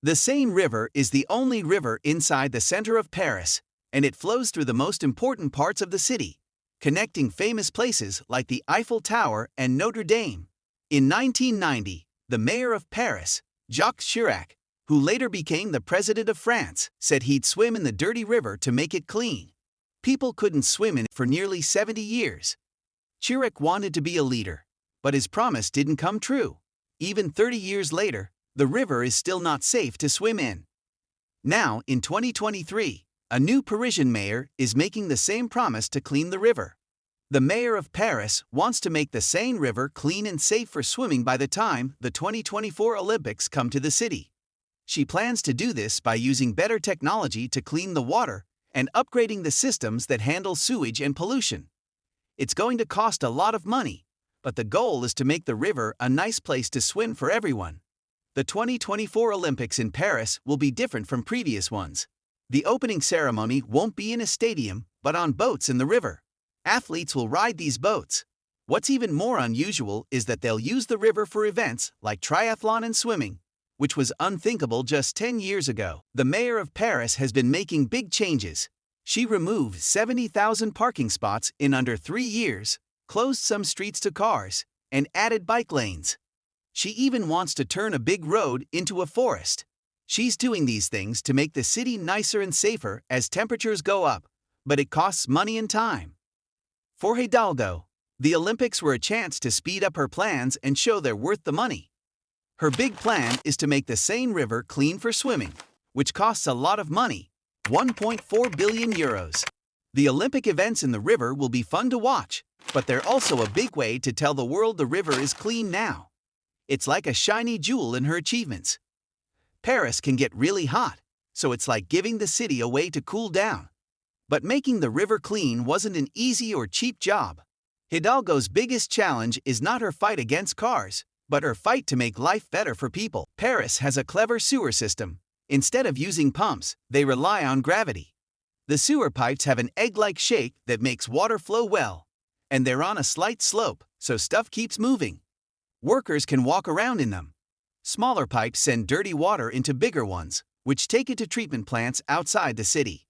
The Seine River is the only river inside the center of Paris, and it flows through the most important parts of the city, connecting famous places like the Eiffel Tower and Notre Dame. In 1990, the mayor of Paris, Jacques Chirac, who later became the president of France, said he'd swim in the dirty river to make it clean. People couldn't swim in it for nearly 70 years. Chirac wanted to be a leader, but his promise didn't come true. Even 30 years later, the river is still not safe to swim in. Now, in 2023, a new Parisian mayor is making the same promise to clean the river. The mayor of Paris wants to make the Seine River clean and safe for swimming by the time the 2024 Olympics come to the city. She plans to do this by using better technology to clean the water and upgrading the systems that handle sewage and pollution. It's going to cost a lot of money, but the goal is to make the river a nice place to swim for everyone. The 2024 Olympics in Paris will be different from previous ones. The opening ceremony won't be in a stadium, but on boats in the river. Athletes will ride these boats. What's even more unusual is that they'll use the river for events like triathlon and swimming, which was unthinkable just 10 years ago. The mayor of Paris has been making big changes. She removed 70,000 parking spots in under 3 years, closed some streets to cars, and added bike lanes. She even wants to turn a big road into a forest. She's doing these things to make the city nicer and safer as temperatures go up, but it costs money and time. For Hidalgo, the Olympics were a chance to speed up her plans and show they're worth the money. Her big plan is to make the Seine River clean for swimming, which costs a lot of money, 1.4 billion euros. The Olympic events in the river will be fun to watch, but they're also a big way to tell the world the river is clean now. It's like a shiny jewel in her achievements. Paris can get really hot, so it's like giving the city a way to cool down. But making the river clean wasn't an easy or cheap job. Hidalgo's biggest challenge is not her fight against cars, but her fight to make life better for people. Paris has a clever sewer system. Instead of using pumps, they rely on gravity. The sewer pipes have an egg-like shape that makes water flow well, and they're on a slight slope, so stuff keeps moving. Workers can walk around in them. Smaller pipes send dirty water into bigger ones, which take it to treatment plants outside the city.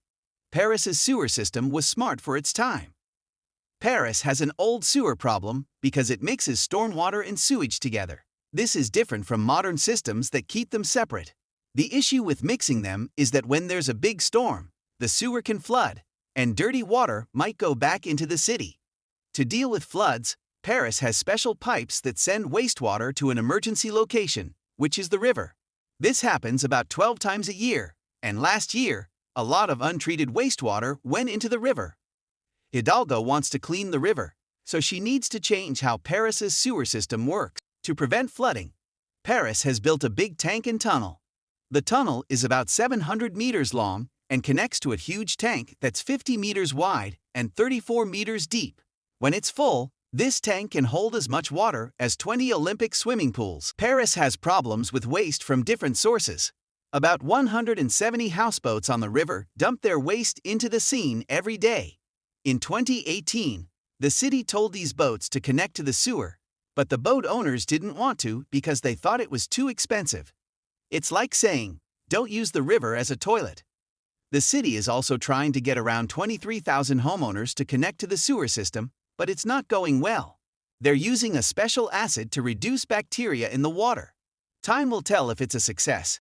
Paris's sewer system was smart for its time. Paris has an old sewer problem because it mixes stormwater and sewage together. This is different from modern systems that keep them separate. The issue with mixing them is that when there's a big storm, the sewer can flood, and dirty water might go back into the city. To deal with floods, Paris has special pipes that send wastewater to an emergency location, which is the river. This happens about 12 times a year, and last year, a lot of untreated wastewater went into the river. Hidalgo wants to clean the river, so she needs to change how Paris's sewer system works. To prevent flooding, Paris has built a big tank and tunnel. The tunnel is about 700 meters long and connects to a huge tank that's 50 meters wide and 34 meters deep. When it's full, this tank can hold as much water as 20 Olympic swimming pools. Paris has problems with waste from different sources. About 170 houseboats on the river dump their waste into the Seine every day. In 2018, the city told these boats to connect to the sewer, but the boat owners didn't want to because they thought it was too expensive. It's like saying, don't use the river as a toilet. The city is also trying to get around 23,000 homeowners to connect to the sewer system, but it's not going well. They're using a special acid to reduce bacteria in the water. Time will tell if it's a success.